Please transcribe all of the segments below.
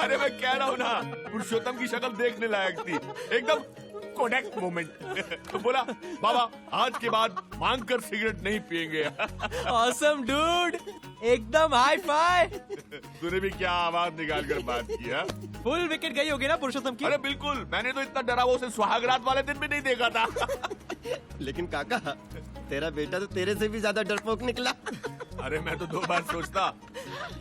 अरे मैं कह रहा हूँ ना, पुरुषोत्तम की शक्ल देखने लायक थी, एकदम कोडेक मोमेंट। तो बोला बाबा आज के बाद मांग कर सिगरेट नहीं पियेंगे। ऑसम डूड, एकदम हाई फाई। तूने भी क्या आवाज निकाल कर बात किया? फुल विकेट गई होगी ना पुरुषोत्तम की? अरे बिल्कुल, मैंने तो इतना डरा उसे सुहागरात वाले दिन भी नहीं देखा था। लेकिन काका, तेरा बेटा तो तेरे से भी ज्यादा डरपोक निकला। अरे मैं तो 2 बार सोचता,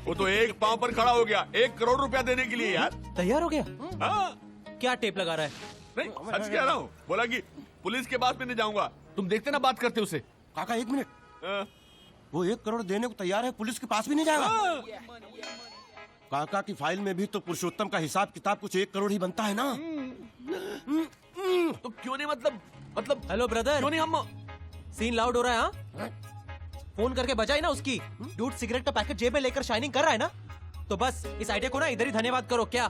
वो तो एक पांव पर खड़ा हो गया 1 करोड़ रुपया देने के लिए यार। तैयार हो गया? हाँ, क्या टेप लगा रहा है? नहीं सच कह रहा हूँ। बोला कि पुलिस के पास भी नहीं जाऊंगा, तुम देखते ना बात करते उसे। काका 1 मिनट, हाँ, वो 1 करोड़ देने को तैयार है, पुलिस के पास भी नहीं जाएगा। हाँ। काका की फाइल में भी तो पुरुषोत्तम का हिसाब किताब कुछ 1 करोड़ ही बनता है ना। तो क्यों नहीं मतलब हेलो ब्रदर, क्यों नहीं हम? सीन लाउड हो रहा है हाँ? फोन करके बजाई ना उसकी। डूड सिगरेट का पैकेट जेब में लेकर शाइनिंग कर रहा है ना, तो बस इस आइडिया को ना इधर ही धन्यवाद करो। क्या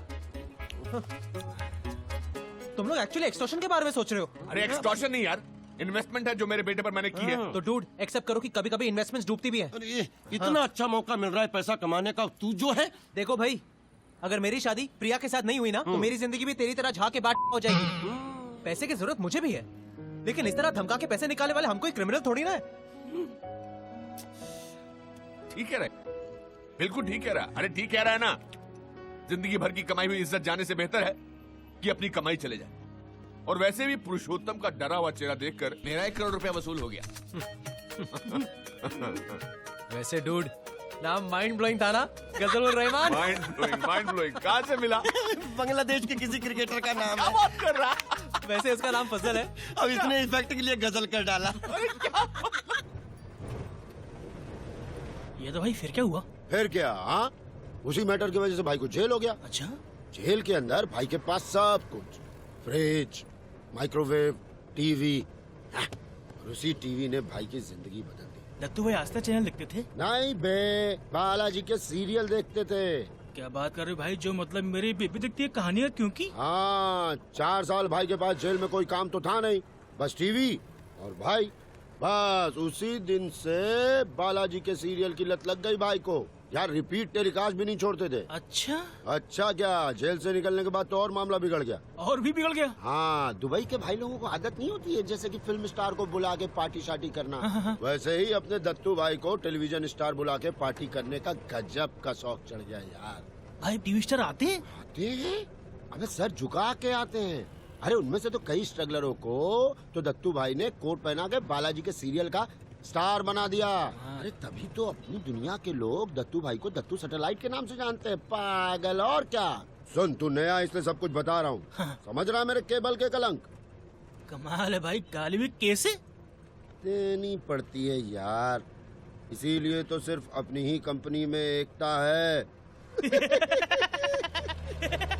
तुम लोग एक्चुअली एक्सटॉर्शन के बारे में सोच रहे हो? अरे एक्सटॉर्शन नहीं यार, इन्वेस्टमेंट है जो मेरे बेटे पर मैंने की है। तो डूड एक्सेप्ट करो कि कभी कभी इन्वेस्टमेंट्स डूबती भी है। अरे इतना अच्छा मौका मिल रहा है पैसा कमाने का, तू जो है। देखो भाई, अगर मेरी शादी प्रिया के साथ नहीं हुई ना, तो मेरी जिंदगी भी तेरी तरह झाके के बाट हो जाएगी। पैसे की जरूरत मुझे भी है, लेकिन इस तरह धमका के पैसे निकालने वाले हम कोई क्रिमिनल थोड़ी ना है। ठीक कह रहा है, बिल्कुल ठीक कह रहा है। अरे ठीक कह रहा है ना, जिंदगी भर की कमाई हुई इज्जत जाने से बेहतर है कि अपनी कमाई चले जाए। और वैसे भी पुरुषोत्तम का डरा हुआ चेहरा देखकर मेरा 1 करोड़ रुपया वसूल हो गया। वैसे डूड, नाम माइंड ब्लोइंग था ना, गजल रहमान। माइंड ब्लोइंग कहाँ से मिला? बांग्लादेश के किसी क्रिकेटर का नाम क्या है। बात कर रहा? वैसे उसका नाम फजल है। अब इसने इफेक्ट के लिए गजल कर डाला। ये तो भाई फिर क्या हुआ? फिर क्या? हाँ, उसी मैटर की वजह से भाई को जेल हो गया। अच्छा, जेल के अंदर भाई के पास सब कुछ, फ्रिज, माइक्रोवेव, टीवी, और उसी टीवी ने भाई की जिंदगी बदल दी। दत्तू भाई आस्था चैनल देखते थे? नहीं बे, बालाजी के सीरियल देखते थे। क्या बात कर रहे हो भाई, जो मतलब मेरी बेबी देखती है कहानियाँ क्योंकि? हाँ, 4 साल भाई के पास जेल में कोई काम तो था नहीं, बस टीवी और भाई। बस उसी दिन से बालाजी के सीरियल की लत लग गई भाई को। यार रिपीट टेलीकास्ट भी नहीं छोड़ते थे। अच्छा, अच्छा क्या, जेल से निकलने के बाद तो और मामला बिगड़ गया। और भी बिगड़ गया? हाँ, दुबई के भाई लोगों को आदत नहीं होती है जैसे कि फिल्म स्टार को बुला के पार्टी शार्टी करना। वैसे ही अपने दत्तू भाई को टेलीविजन स्टार बुला के पार्टी करने का गजब का शौक चढ़ गया यार। भाई टीवी स्टार आते हैं? आते हैं? अबे सर झुका के आते हैं। अरे उनमें से तो कई स्ट्रगलरों को तो दत्तू भाई ने कोट पहना के बालाजी के सीरियल का स्टार बना दिया। अरे तभी तो अपनी दुनिया के लोग दत्तू भाई को दत्तू सैटेलाइट के नाम से जानते हैं। पागल, और क्या। सुन, तू नया इसलिए सब कुछ बता रहा हूँ। समझ रहा है मेरे केबल के कलंक? कमाल है भाई, गाली भी कैसे देनी पड़ती है यार, इसीलिए तो सिर्फ अपनी ही कंपनी में एकता है।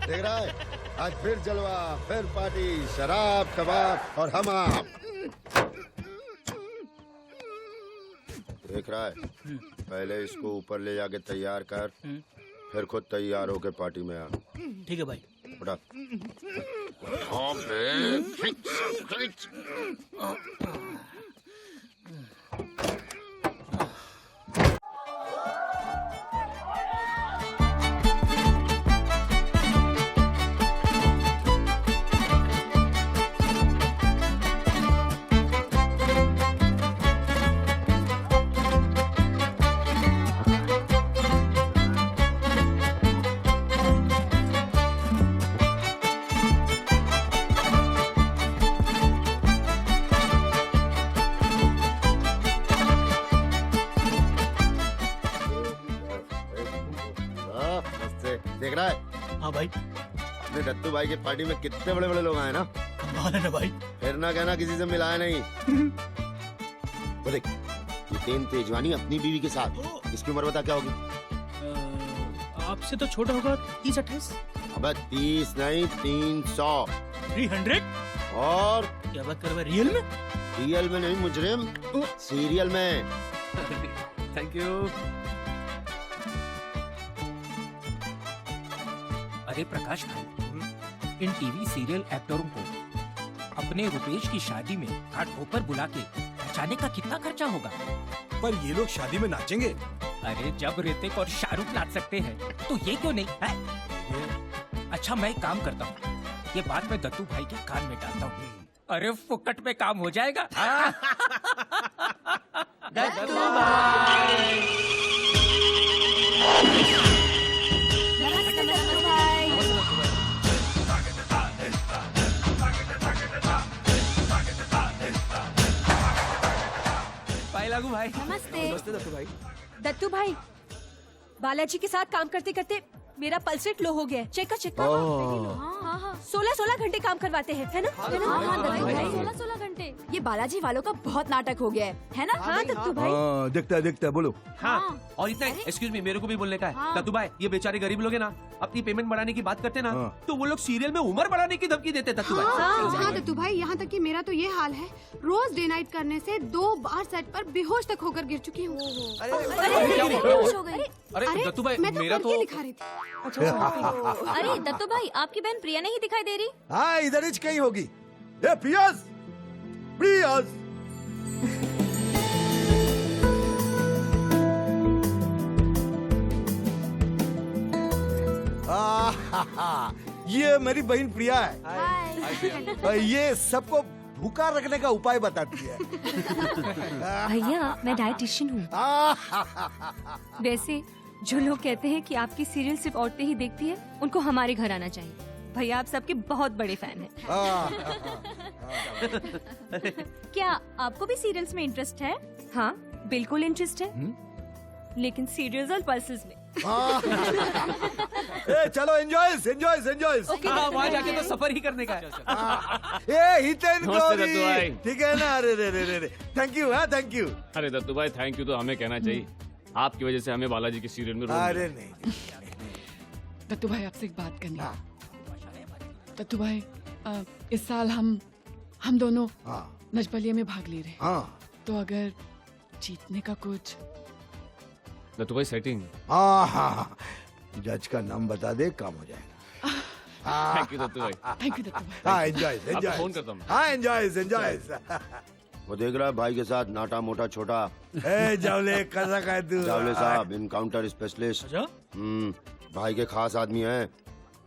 देख रहा है, आज फिर जलवा, फिर पार्टी, शराब, कबाब और हम आप। देख रहा है, पहले इसको ऊपर ले जाके तैयार कर, फिर खुद तैयार होके पार्टी में आ। ठीक है भाई। बड़ा देख रहा है, हाँ भाई, अपने दत्तू भाई की पार्टी में कितने बड़े बड़े लोग आए ना। कमाल है ना भाई। फिर ना कहना किसी से मिलाया नहीं। वो देख, ये 10 तेजवानी अपनी बीवी के साथ। इसकी उम्र बता क्या होगी? आपसे तो छोटा होगा 30-28। अबे 30 नहीं, 300। 300? और क्या बात कर रहे हो, रियल में? रियल में नहीं मुजरिम, सीरियल में। Thank you. अरे प्रकाश भाई, इन टीवी सीरियल एक्टरों को अपने रुपेश की शादी में घाटों पर बुला के नचाने का कितना खर्चा होगा? पर ये लोग शादी में नाचेंगे? अरे जब ऋतिक और शाहरुख नाच सकते हैं तो ये क्यों नहीं है? अच्छा मैं एक काम करता हूँ, ये बात मैं दत्तू भाई के कान में डालता हूँ। अरे फुकट में काम हो जाएगा। बाय लागू भाई। नमस्ते। नमस्ते दत्तू भाई। दत्तू भाई, बालाजी के साथ काम करते करते मेरा पल्स रेट लो हो गया है। चेक कर। हाँ, 16 घंटे काम करवाते हैं, है ना? है ना? हाँ, दत्तू भाई 16 घंटे। ये बालाजी वालों का बहुत नाटक हो गया है ना? हाँ दत्तू भाई। दिखता है बोलो। हाँ, और इतना एक्सक्यूज मी, मेरे को भी बोलने का है। दत्तू भाई, ये बेचारे गरीब लोग हैं ना, अपनी पेमेंट बढ़ाने की बात करते ना, तो वो लोग सीरियल में उम्र बढ़ाने की धमकी देते दत्तू भाई। हाँ दत्तू भाई, यहाँ तक कि मेरा तो ये हाल है, रोज डे नाइट करने से 2 बार सेट पर बेहोश तक होकर गिर चुकी हूँ। अरे दत्तू भाई, मैं तो मेरा करके तो दिखा रही थी। अरे दत्तू भाई, आपकी बहन प्रिया नहीं दिखाई दे रही? हाँ, इधर ही कहीं होगी। ए प्रियास, प्रियास। ये मेरी बहन प्रिया है। ये सबको भूखा रखने का उपाय बताती है। भैया, मैं डाइटिशियन हूँ। वैसे जो लोग कहते हैं कि आपकी सीरियल सिर्फ औरतें ही देखती है, उनको हमारे घर आना चाहिए। भैया आप सबके बहुत बड़े फैन हैं। क्या आपको भी सीरियल्स में इंटरेस्ट है? हाँ, बिल्कुल इंटरेस्ट है, लेकिन सीरियल्स और पल्सेस में। ए, चलो एंजॉय। वहाँ जाके तो सफर ही करने का है। ए हितेन गौरी, ठीक है ना? अरे थैंक यू। हाँ, थैंक यू। अरे दत्तू भाई, थैंक यू तो हमें कहना चाहिए। आपकी वजह से हमें बालाजी की सीरियल में रोल अरे मिला। नहीं। दत्तू भाई, आपसे एक बात करनी है। दत्तू भाई, इस साल हम दोनों नजबलिया में भाग ले रहे हैं। हाँ तो अगर जीतने का कुछ। दत्तू भाई सेटिंग। हाँ, जज का नाम बता दे, काम हो जाएगा। थैंक यू दत्तू भाई। थैंक यू दत्तू भाई। हाँ, एंजॉय। आपको फोन करता हूँ। हाँ, एंजॉय। वो देख रहा है भाई के साथ नाटा मोटा छोटा। ए जावले, कैसा है तू? जावले साहब इनकाउंटर स्पेशलिस्ट। भाई के खास आदमी हैं।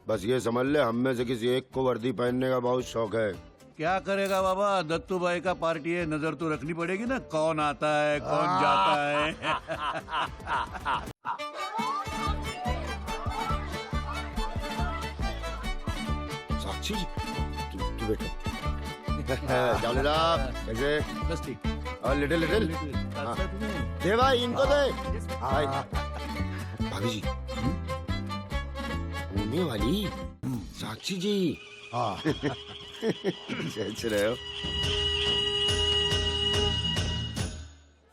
बस ये समझ ले, हम में से किसी एक को वर्दी पहनने का बहुत शौक है। क्या करेगा बाबा, दत्तू भाई का पार्टी है, नजर तो रखनी पड़ेगी ना, कौन आता है कौन जाता है। साक्षी जी, तू बैठो। जावले साहब कैसे? बस ठीक। और लिटिल हाँ। दे भाई, इनको दे। भाई भाभी जी, होने वाली साक्षी जी। हाँ। सोच रहे हो?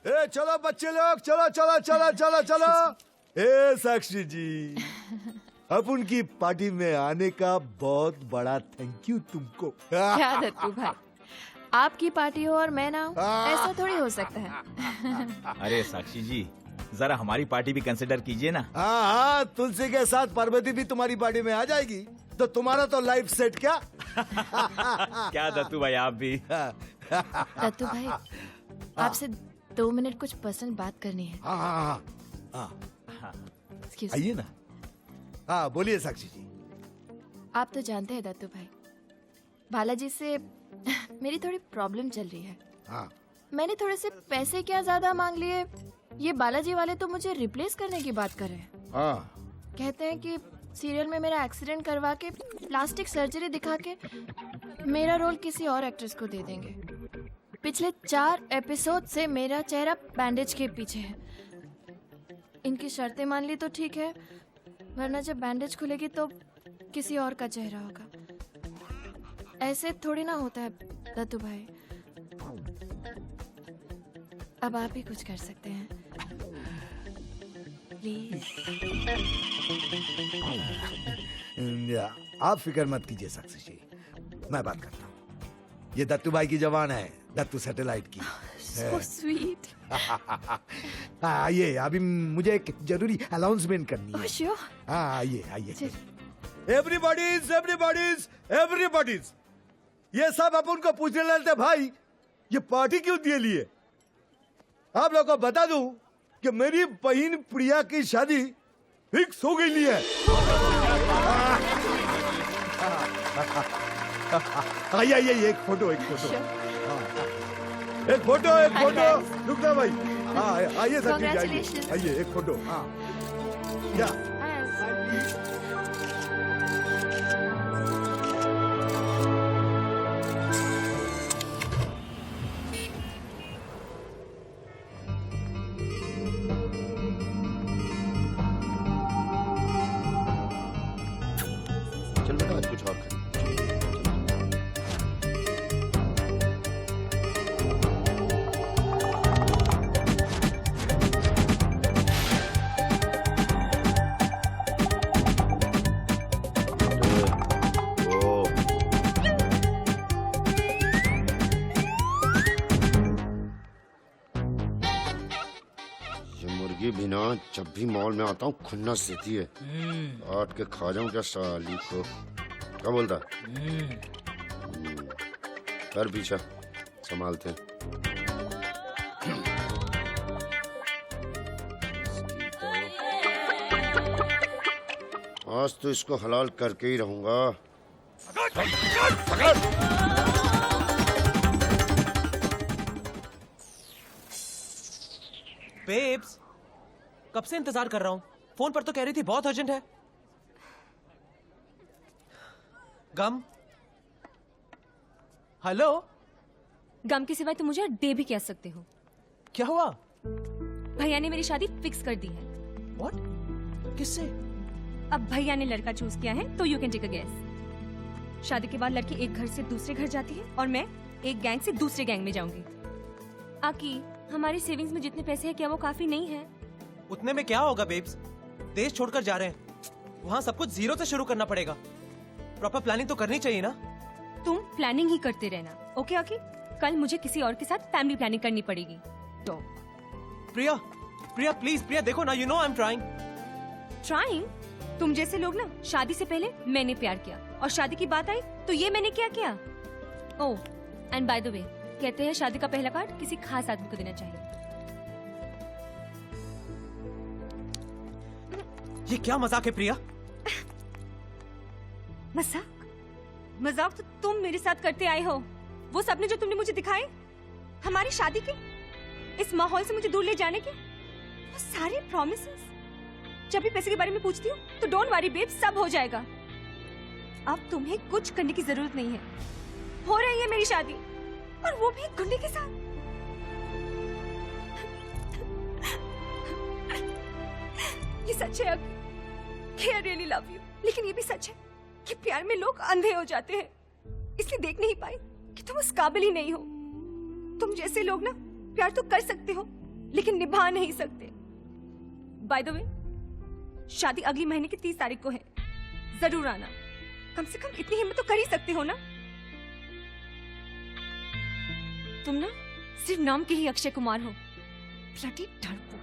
ए चलो बच्चे लोग, चलो। ए साक्षी जी, अब उनकी पार्टी में आने का बहुत बड़ा थैंक यू तुमको। क्या दत्तू भाई, आपकी पार्टी हो और मैं ना हूँ, ऐसा थोड़ी हो सकता है। अरे साक्षी जी, जरा हमारी पार्टी भी कंसिडर कीजिए ना। हाँ, तुलसी के साथ पार्वती भी तुम्हारी पार्टी में आ जाएगी, तो तुम्हारा तो लाइफ सेट। क्या क्या दत्तू भाई, आप भी? दत्तू भाई, आपसे 2 मिनट कुछ पर्सनल बात करनी है। हाँ, Excuse me। आइए ना। हाँ, बोलिए साक्षी जी। आप तो जानते हैं दत्तू भाई, बालाजी से मेरी थोड़ी प्रॉब्लम चल रही है। हाँ। मैंने थोड़े से पैसे क्या ज्यादा मांग लिए, ये बालाजी वाले तो मुझे रिप्लेस करने की बात कर रहे हैं। हाँ। कहते हैं कि सीरियल में मेरा एक्सीडेंट करवा के प्लास्टिक सर्जरी दिखा के मेरा रोल किसी और एक्ट्रेस को दे देंगे। पिछले 4 एपिसोड से मेरा चेहरा बैंडेज के पीछे है। इनकी शर्तें मान ली तो ठीक है, वरना जब बैंडेज खुलेगी तो किसी और का चेहरा होगा। ऐसे थोड़ी ना होता है दत्तू भाई। अब आप ही कुछ कर सकते हैं प्लीज। आप फिक्र मत कीजिए साक्षी जी, मैं बात करता हूँ। ये दत्तू भाई की जवान है, दत्तू सैटेलाइट की। So sweet। आइए, अभी मुझे एक जरूरी अनाउंसमेंट करनी है। Sure। हाँ, आइए। एवरीबॉडीज, ये सब अपन को पूछने लगे भाई, ये पार्टी क्यों दिए लिए? आप लोगों को बता दूं कि मेरी बहन प्रिया की शादी फिक्स हो गई है। आइए आइए, एक फोटो हाँ। एक फोटो रुकना भाई। हाँ आइए साक्षी जी, Congratulations. आइए एक फोटो। हाँ क्या चल बेटा आज कुछ और कर। भी ना जब भी मॉल में आता हूँ खुन्नस देती है। काट के खा जाऊं क्या साली को। क्या बोलता कर पीछा संभालते हैं। आज तो इसको हलाल करके ही रहूंगा। बेब्स, कब से इंतजार कर रहा हूँ। फोन पर तो कह रही थी बहुत अर्जेंट है। गम, हेलो। गम के सिवाय तुम मुझे डे भी कह सकते हो। क्या हुआ? भैया ने मेरी शादी फिक्स कर दी है। What? किससे? अब भैया ने लड़का चूज किया है तो you can take a guess. शादी के बाद लड़की एक घर से दूसरे घर जाती है और मैं एक गैंग से दूसरे गैंग में जाऊंगी। आकी, हमारी सेविंग्स में जितने पैसे हैं क्या वो काफी नहीं है? उतने में क्या होगा बेब्स, देश छोड़कर जा रहे हैं, वहाँ सब कुछ जीरो से शुरू करना पड़ेगा। प्रॉपर प्लानिंग तो करनी चाहिए ना। तुम प्लानिंग ही करते रहना, ओके आकी? कल मुझे किसी और के साथ फैमिली प्लानिंग करनी पड़ेगी। तो प्रिया, प्रिया प्लीज, प्रिया देखो ना, you know I am trying. Trying? तुम जैसे लोग ना, शादी से पहले मैंने प्यार किया और शादी की बात आई तो ये मैंने क्या किया। Oh and by the way, कहते हैं शादी का पहला कार्ड किसी खास आदमी को देना चाहिए। ये क्या मजाक है प्रिया? मजाक? मजाक तो तुम मेरे साथ करते आए हो। वो सपने जो तुमने मुझे दिखाए हमारी शादी के, इस माहौल से मुझे दूर ले जाने के, वो सारे प्रॉमिसेस। जब भी पैसे के बारे में पूछती हूँ तो डोंट वरी बेब, सब हो जाएगा। अब तुम्हें कुछ करने की जरूरत नहीं है। हो रही है मेरी शादी और वो भी एक गुंडे के साथ। ये सच है कि I really love you, लेकिन ये भी सच है कि प्यार में लोग अंधे हो जाते हैं, इसलिए देख नहीं पाए कि तुम उस काबिल ही नहीं हो। तुम जैसे लोग ना प्यार तो कर सकते हो लेकिन निभा नहीं सकते। बाय द वे, शादी अगली महीने की 30 तारीख को है, जरूर आना। कम से कम इतनी हिम्मत तो कर ही सकते हो ना। तुम ना सिर्फ नाम के ही अक्षय कुमार हो, ब्लडी डरपोक।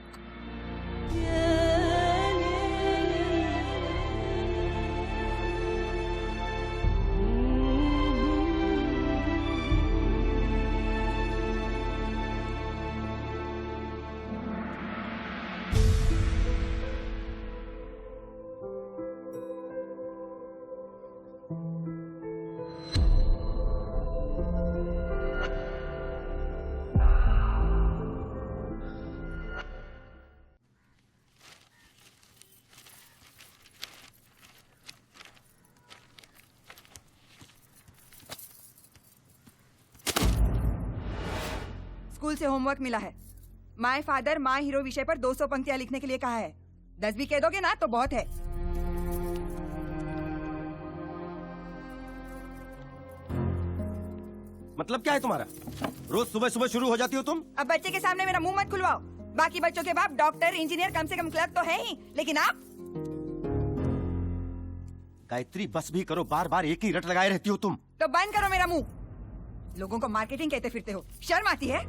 स्कूल से होमवर्क मिला है। माय फादर माय हीरो विषय पर 200 पंक्तियां लिखने के लिए कहा है। 10 भी कह दोगे ना तो बहुत है। मतलब क्या है तुम्हारा? रोज सुबह सुबह शुरू हो जाती हो तुम। अब बच्चे के सामने मेरा मुंह मत खुलवाओ। बाकी बच्चों के बाप डॉक्टर इंजीनियर कम से कम क्लर्क तो है ही, लेकिन आप गायत्री बस भी करो, बार बार एक ही रट लगाए रहती हो तुम। तो बंद करो मेरा मुंह। लोगों को मार्केटिंग कहते फिरते हो, शर्म आती है?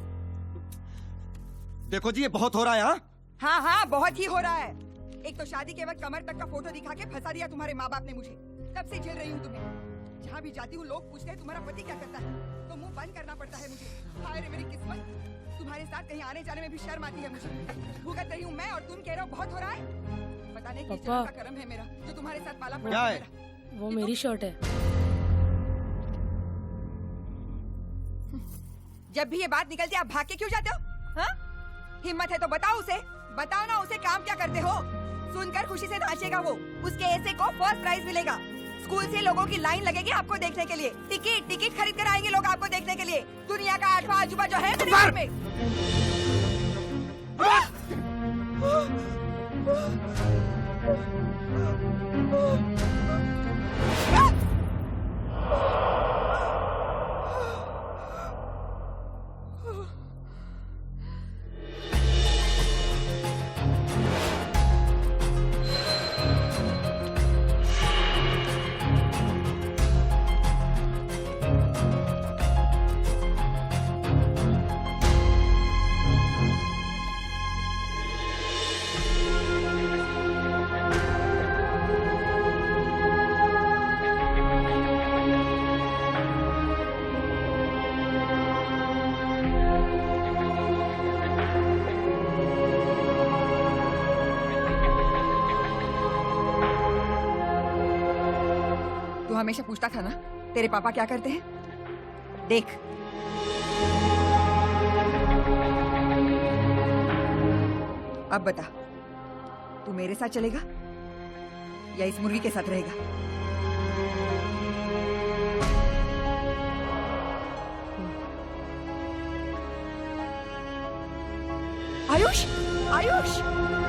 देखो जी ये बहुत हो रहा है। हाँ हाँ बहुत ही हो रहा है। एक तो शादी के वक्त कमर तक का फोटो दिखा के फंसा दिया तुम्हारे माँ बाप ने मुझे। तब से झेल रही हूँ तुम्हें। जहाँ भी जाती हूँ लोग पूछते हैं तुम्हारा पति क्या करता है, तो मुंह बंद करना पड़ता है मुझे। हाय रे मेरी किस्मत, तुम्हारे साथ कहीं आने जाने में भी शर्म आती है मुझे। भुगत रही हूँ मैं और तुम कह रहे हो बहुत हो रहा है। पता नहीं किस जन्म का कर्म है मेरा जो तुम्हारे साथ पाला पड़ा। क्या है? वो मेरी शर्ट है। जब भी ये बात निकलती है आप भाग के क्यों जाते हो? हाँ? हिम्मत है तो बताओ उसे, बताओ ना उसे काम क्या करते हो। सुनकर खुशी से नाचेगा वो, उसके ऐसे को फर्स्ट प्राइज मिलेगा। स्कूल से लोगों की लाइन लगेगी आपको देखने के लिए, टिकट खरीद कर आएंगे लोग आपको देखने के लिए। दुनिया का 8वां अजूबा जो है मेरे घर में। तू हमेशा पूछता था ना तेरे पापा क्या करते हैं। देख, अब बता, तू मेरे साथ चलेगा या इस मुर्गी के साथ रहेगा? आयुष, आयुष।